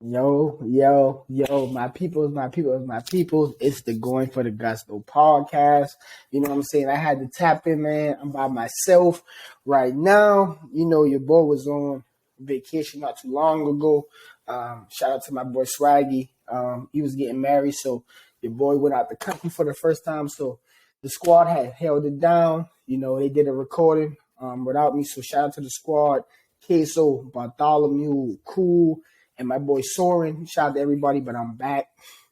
My peoples. It's the Going for the Gusto podcast. You know what I'm saying? I had to tap in, man. I'm by myself right now. You know, your boy was on vacation not too long ago. Shout out to my boy Swaggy. He was getting married, so your boy went out the country for the first time. So the squad had held it down. You know, they did a recording without me. So shout out to the squad. Queso, Bartholomew, Cool, and my boy Soren. Shout out to everybody, but I'm back.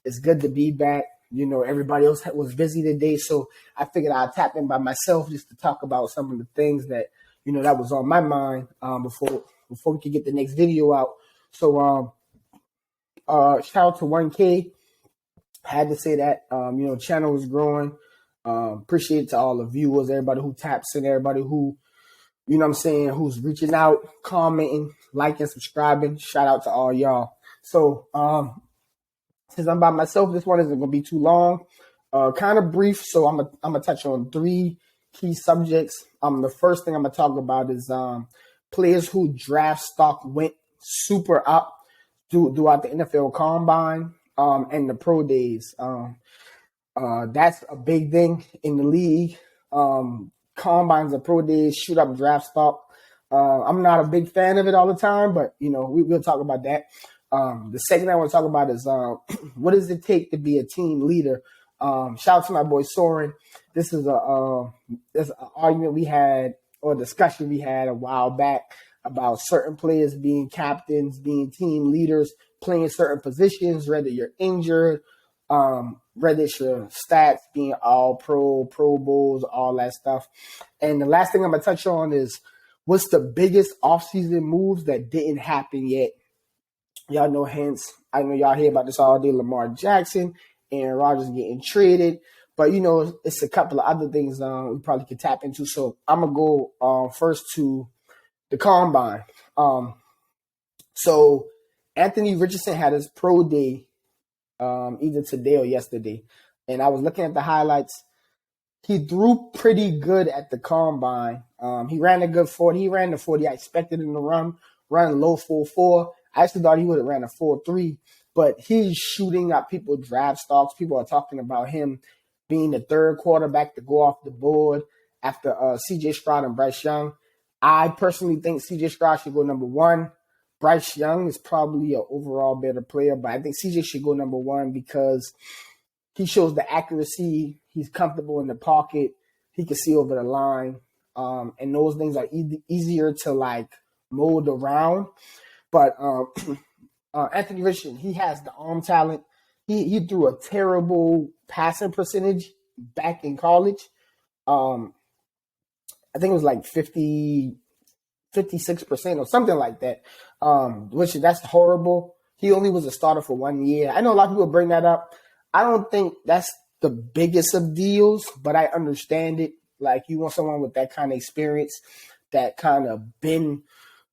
It's good to be back. You know, everybody else was busy today, so I figured I'd tap in by myself just to talk about some of the things that that was on my mind before we could get the next video out. So shout out to 1K. Had to say that channel is growing. Appreciate it to all the viewers, everybody who taps in, everybody who who's reaching out, commenting, liking, subscribing. Shout out to all y'all. So, since I'm by myself, this one isn't going to be too long. Kind of brief, so I'm gonna touch on three key subjects. The first thing I'm going to talk about is players who draft stock went super up throughout the NFL Combine and the pro days. That's a big thing in the league. Combines and pro days shoot up draft stock. I'm not a big fan of it all the time, but we'll talk about that. The second I want to talk about is what does it take to be a team leader? Shout out to my boy Soren. This is an argument we had or discussion we had a while back about certain players being captains, being team leaders, playing certain positions, whether you're injured, whether it's your stats being all pro bowls, all that stuff. And the last thing I'm going to touch on is what's the biggest offseason moves that didn't happen yet. Y'all know hints. I know y'all hear about this all day. Lamar Jackson, Aaron Rodgers getting traded. But, it's a couple of other things we probably could tap into. So I'm going to go first to the Combine. So Anthony Richardson had his pro day either today or yesterday. And I was looking at the highlights. He threw pretty good at the Combine. He ran a good 40. He ran the 40 I expected him to run low 4.4. I actually thought he would have ran a 4.3, but he's shooting up people draft stocks. People are talking about him being the third quarterback to go off the board after C.J. Stroud and Bryce Young. I personally think C.J. Stroud should go number one. Bryce Young is probably an overall better player, but I think C.J. should go number one because he shows the accuracy. He's comfortable in the pocket. He can see over the line. And those things are easier to mold around. But Anthony Richardson, he has the arm talent. He threw a terrible passing percentage back in college. I think it was like 56% or something like that, which that's horrible. He only was a starter for 1 year. I know a lot of people bring that up. I don't think that's the biggest of deals, but I understand it. Like, you want someone with that kind of experience, that kind of been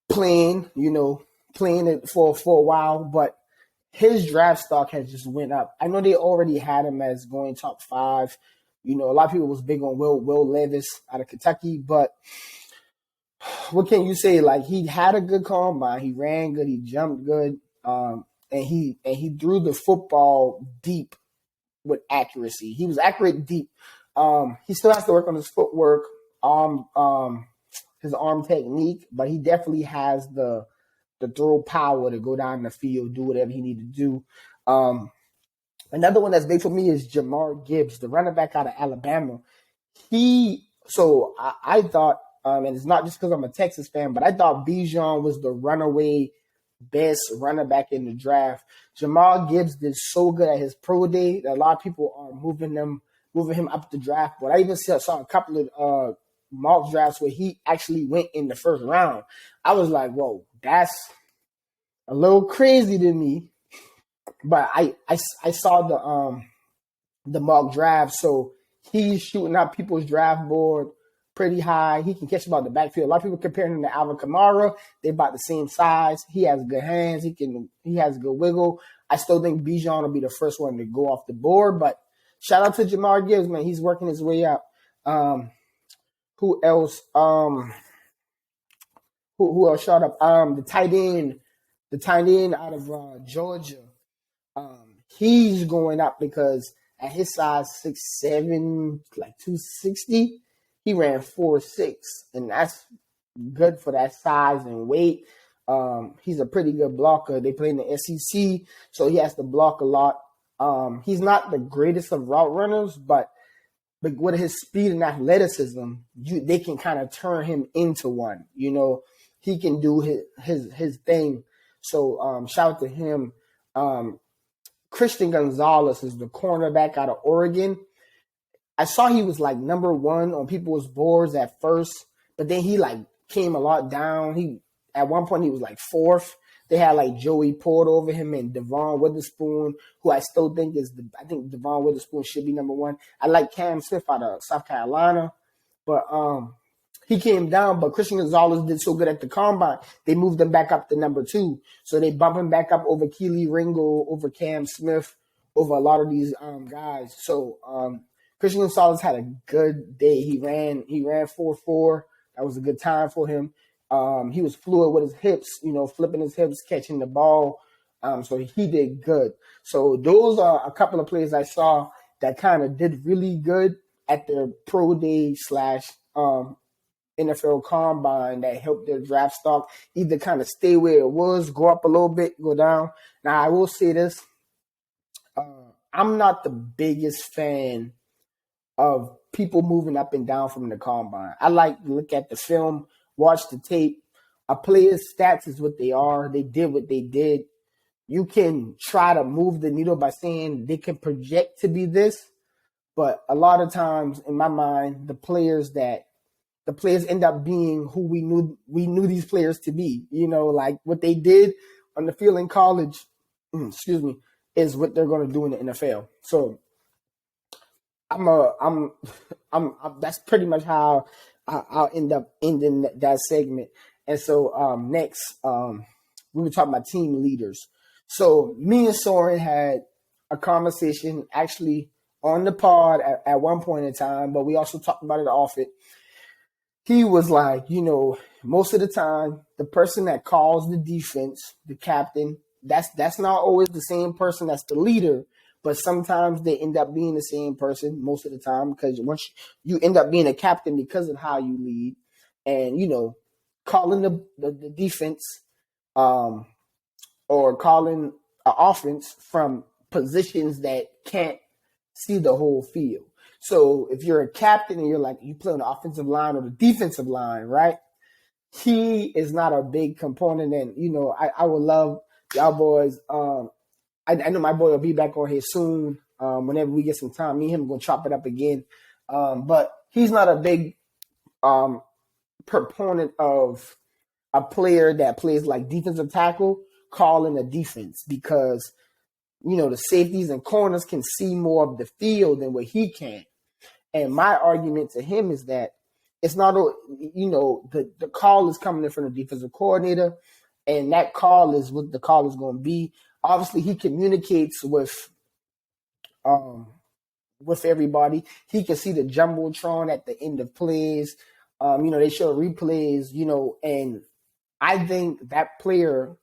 playing it for a while, but his draft stock has just went up. I know they already had him as going top 5. A lot of people was big on Will Levis out of Kentucky, but what can you say? Like, he had a good combine. He ran good. He jumped good. And he threw the football deep with accuracy. He was accurate deep. He still has to work on his footwork, his arm technique, but he definitely has the throw power to go down the field, do whatever he need to do. Another one that's big for me is Jamar Gibbs, the running back out of Alabama. I thought, and it's not just because I'm a Texas fan, but I thought Bijan was the runaway best running back in the draft. Jamar Gibbs did so good at his pro day that a lot of people are moving him up the draft. But I even saw a couple of mock drafts where he actually went in the first round. I was like, whoa, that's a little crazy to me. But I saw the mock draft, so he's shooting up people's draft board pretty high. He can catch about the backfield. A lot of people comparing him to Alvin Kamara. They're about the same size. He has good hands. He has good wiggle. I still think Bijan will be the first one to go off the board. But shout out to Jamar Gibbs, man. He's working his way up. Who else? Who else shot up? The tight end the tight end out of Georgia. He's going up because at his size 6'7", like 260, he ran 4.6, and that's good for that size and weight. He's a pretty good blocker. They play in the SEC, so he has to block a lot. He's not the greatest of route runners, but with his speed and athleticism, they can kind of turn him into one. He can do his thing. So shout out to him. Christian Gonzalez is the cornerback out of Oregon. I saw he was like number one on people's boards at first, but then he like came a lot down. At one point he was like fourth. They had like Joey Porter over him and Devon Witherspoon, who I still think I think Devon Witherspoon should be number one. I like Cam Smith out of South Carolina, but he came down. But Christian Gonzalez did so good at the combine, they moved him back up to number two. So they bump him back up over Keely Ringo, over Cam Smith, over a lot of these guys. So Christian Gonzalez had a good day. He ran 4.4. That was a good time for him. He was fluid with his hips, flipping his hips, catching the ball. So he did good. So those are a couple of players I saw that kind of did really good at their pro day / NFL combine that helped their draft stock either kind of stay where it was, go up a little bit, go down. Now, I will say this. I'm not the biggest fan of people moving up and down from the combine. I like to look at the film, watch the tape. A player's stats is what they are. They did what they did. You can try to move the needle by saying they can project to be this, but a lot of times in my mind, the players end up being who we knew these players to be. Like what they did on the field in college, is what they're going to do in the NFL. So that's pretty much how I'll end up ending that segment. And so next, we were talking about team leaders. So me and Soren had a conversation actually on the pod at one point in time, but we also talked about it off it. He was like, most of the time, the person that calls the defense, the captain, that's not always the same person that's the leader, but sometimes they end up being the same person most of the time, because once you end up being a captain because of how you lead and, calling the defense or calling an offense from positions that can't see the whole field. So if you're a captain and you play on the offensive line or the defensive line, right? He is not a big component. And, I would love y'all boys. I know my boy will be back on here soon. Whenever we get some time, me and him are going to chop it up again. But he's not a big proponent of a player that plays like defensive tackle calling a defense, because, the safeties and corners can see more of the field than what he can. And my argument to him is that it's not, the call is coming in from the defensive coordinator, and that call is what the call is going to be. Obviously, he communicates with everybody. He can see the jumbotron at the end of plays. They show replays, and I think that player,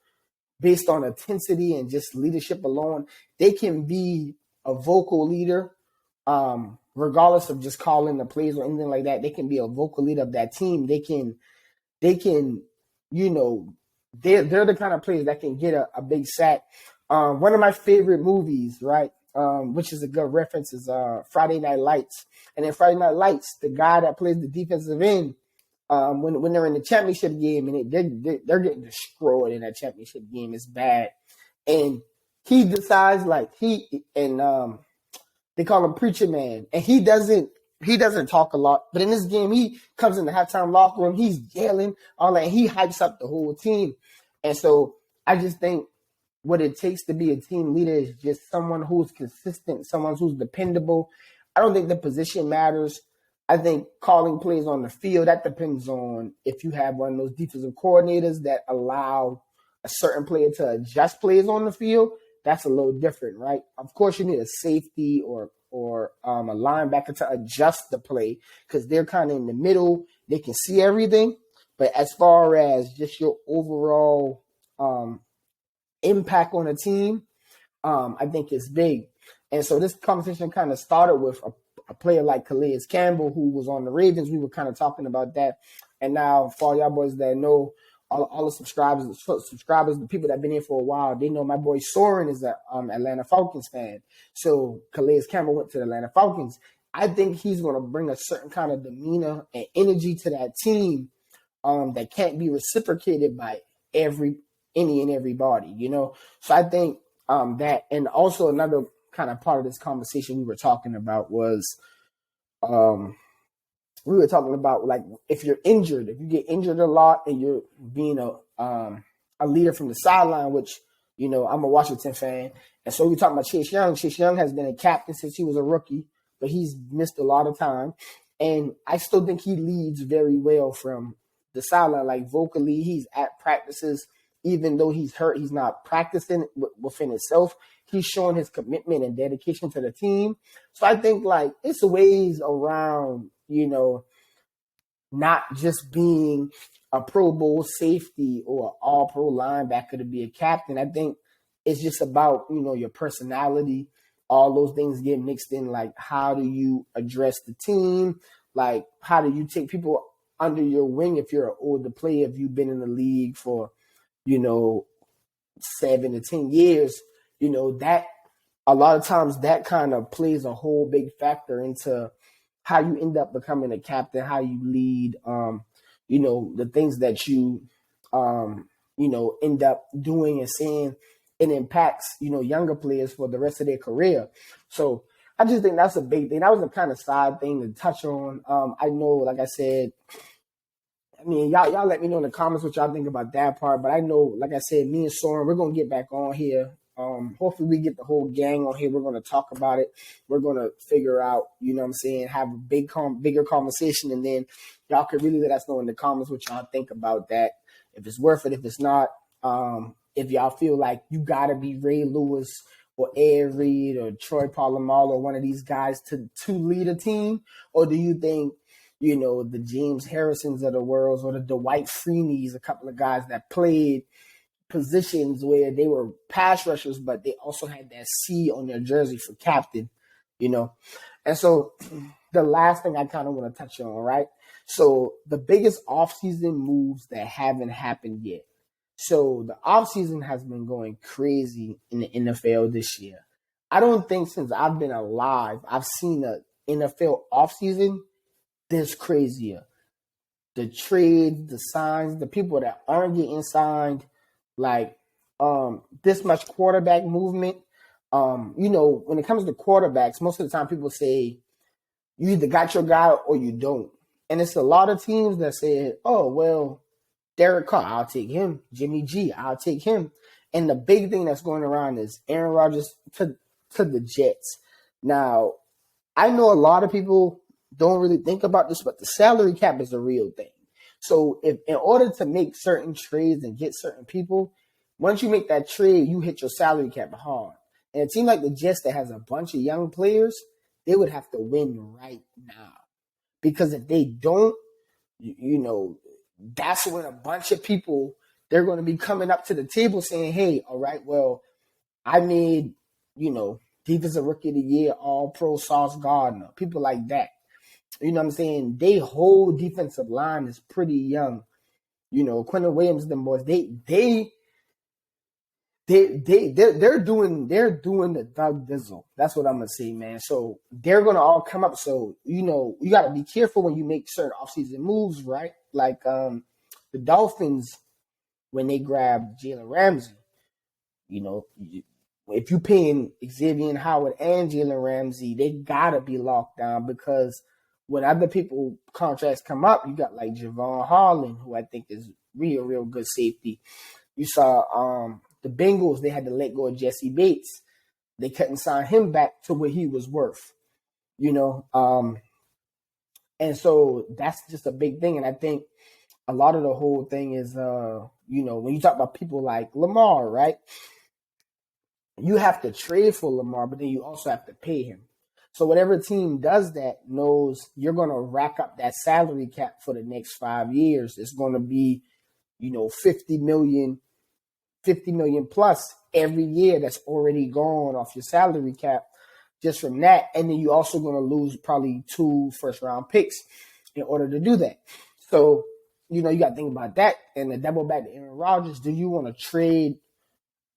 based on intensity and just leadership alone, they can be a vocal leader, regardless of just calling the plays or anything like that. They can be a vocal leader of that team. They can, they're the kind of players that can get a big sack. One of my favorite movies, right, which is a good reference, is Friday Night Lights. And in Friday Night Lights, the guy that plays the defensive end, when they're in the championship game and they're getting destroyed in that championship game, it's bad. And he decides they call him Preacher Man, and he doesn't talk a lot, but in this game he comes in the halftime locker room, he's yelling all that, and he hypes up the whole team. And so I just think what it takes to be a team leader is just someone who's consistent, someone who's dependable. I don't think the position matters. I think calling plays on the field, that depends on if you have one of those defensive coordinators that allow a certain player to adjust plays on the field. That's a little different, right? Of course, you need a safety or a linebacker to adjust the play, because they're kind of in the middle. They can see everything. But as far as just your overall impact on a team, I think is big. And so this conversation kind of started with a player like Calais Campbell, who was on the Ravens. We were kind of talking about that. And now for all y'all boys that know, all the subscribers, the people that have been here for a while, they know my boy Soren is a Atlanta Falcons fan. So Calais Campbell went to the Atlanta Falcons. I think he's going to bring a certain kind of demeanor and energy to that team that can't be reciprocated by any and everybody, you know. So I think that, and also another kind of part of this conversation we were talking about was we were talking about, like, if you're injured, if you get injured a lot and you're being a leader from the sideline, which, you know, I'm a Washington fan, and so we were talking about Chase Young. Chase Young has been a captain since he was a rookie, but he's missed a lot of time, and I still think he leads very well from the sideline. Like, vocally, he's at practices, even though he's hurt, he's not practicing within himself. He's showing his commitment and dedication to the team. So I think, like, it's ways around, you know, not just being a Pro Bowl safety or an all-pro linebacker to be a captain. I think it's just about, you know, your personality. All those things get mixed in. Like, how do you address the team? Like, how do you take people under your wing if you're an older player, if you've been in the league for, you know, 7 to 10 years, you know, that a lot of times that kind of plays a whole big factor into how you end up becoming a captain, how you lead, you know, the things that you, you know, end up doing and saying. It impacts, you know, younger players for the rest of their career. So I just think that's a big thing. That was a kind of side thing to touch on. I know, like I said, I mean, y'all let me know in the comments what y'all think about that part. But I know, like I said, me and Soren, we're gonna get back on here. Hopefully we get the whole gang on here. We're gonna talk about it. We're gonna figure out, you know what I'm saying, have a bigger conversation, and then y'all can really let us know in the comments what y'all think about that. If it's worth it, if it's not, if y'all feel like you gotta be Ray Lewis or Ed Reed or Troy Polamalu or one of these guys to lead a team, or do you think, you know, the James Harrisons of the world or the Dwight Freeneys, a couple of guys that played positions where they were pass rushers, but they also had that C on their jersey for captain, you know? And so the last thing I kind of want to touch on, right? So the biggest offseason moves that haven't happened yet. So the offseason has been going crazy in the NFL this year. I don't think since I've been alive, I've seen an NFL offseason this crazier. The trades, the signs, the people that aren't getting signed, like this much quarterback movement. You know, when it comes to quarterbacks, most of the time people say you either got your guy or you don't. And it's a lot of teams that say, oh, well, Derek Carr, I'll take him. Jimmy G, I'll take him. And the big thing that's going around is Aaron Rodgers to the Jets. Now, I know a lot of people don't really think about this, but the salary cap is a real thing. So if in order to make certain trades and get certain people, once you make that trade, you hit your salary cap hard. And it seems like the Jets that has a bunch of young players, they would have to win right now. Because if they don't, you know, that's when a bunch of people, they're going to be coming up to the table saying, hey, all right, well, I made, you know, Defensive Rookie of the Year, All-Pro Sauce Gardner, people like that. You know what I'm saying? They whole defensive line is pretty young. You know, Quentin Williams, them boys, they're doing the Doug Dizzle. That's what I'm gonna say, man. So they're gonna all come up. So, you know, you gotta be careful when you make certain offseason moves, right? Like the Dolphins, when they grabbed Jalen Ramsey, you know, if you paying Xavier Howard and Jalen Ramsey, they gotta be locked down, because when other people contracts come up, you got like Javon Harlan, who I think is real good safety. You saw the Bengals, they had to let go of Jesse Bates. They couldn't sign him back to what he was worth, you know. And so that's just a big thing. And I think a lot of the whole thing is, you know, when you talk about people like Lamar, right? You have to trade for Lamar, but then you also have to pay him. So whatever team does that knows you're going to rack up that salary cap for the next 5 years. It's going to be, you know, $50 million $50 million plus every year that's already gone off your salary cap just from that. And then you're also going to lose probably 2 first round picks in order to do that. So, you know, you got to think about that. And the double back to Aaron Rodgers, do you want to trade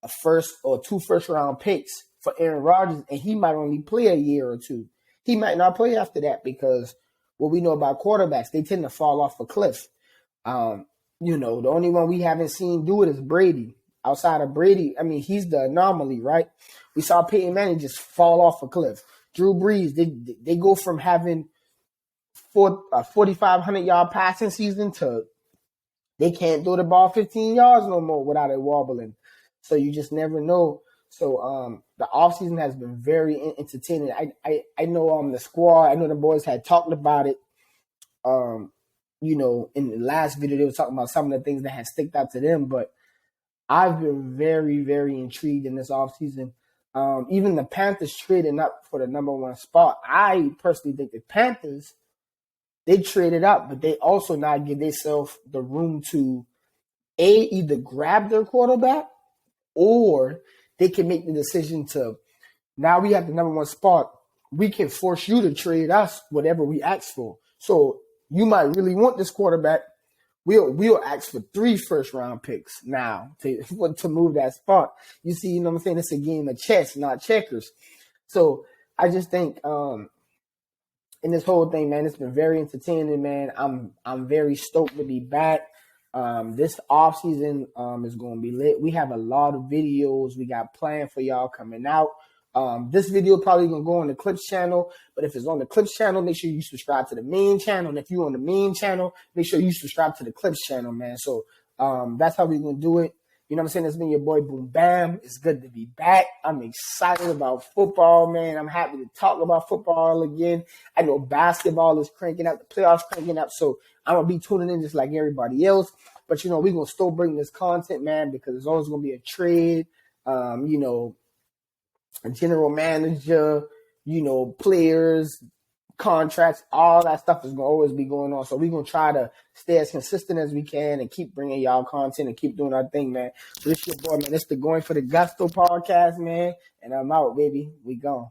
a first or 2 first round picks for Aaron Rodgers? And he might only play a year or 2. He might not play after that because what we know about quarterbacks, they tend to fall off a cliff. You know, the only one we haven't seen do it is Brady. Outside of Brady, I mean, he's the anomaly, right? We saw Peyton Manning just fall off a cliff. Drew Brees, they go from having 4,500-yard passing season to they can't throw the ball 15 yards no more without it wobbling. So you just never know. So the offseason has been very entertaining. I know the squad, I know the boys had talked about it. You know, in the last video, they were talking about some of the things that had sticked out to them, but I've been very, very intrigued in this offseason. Even the Panthers trading up for the number 1 spot. I personally think the Panthers, they traded up, but they also now give themselves the room to either grab their quarterback or they can make the decision to, now we have the number 1 spot. We can force you to trade us whatever we ask for. So you might really want this quarterback. We'll ask for 3 first round picks now to move that spot. You see, you know what I'm saying? It's a game of chess, not checkers. So I just think in this whole thing, man, it's been very entertaining, man. I'm very stoked to be back. This off season is going to be lit. We have a lot of videos we got planned for y'all coming out. This video probably going to go on the Clips channel, but if it's on the Clips channel, make sure you subscribe to the main channel. And if you're on the main channel, make sure you subscribe to the Clips channel, man. So that's how we're going to do it. You know what I'm saying? It's been your boy Boom Bam. It's good to be back. I'm excited about football, man. I'm happy to talk about football again. I know basketball is cranking up, the playoffs cranking up, so I'm going to be tuning in just like everybody else. But, you know, we're going to still bring this content, man, because there's always going to be a trade, you know, a general manager, you know, players, contracts, all that stuff is going to always be going on. So we're going to try to stay as consistent as we can and keep bringing y'all content and keep doing our thing, man. So this your boy, man. This the Going for the Gusto podcast, man. And I'm out, baby. We gone.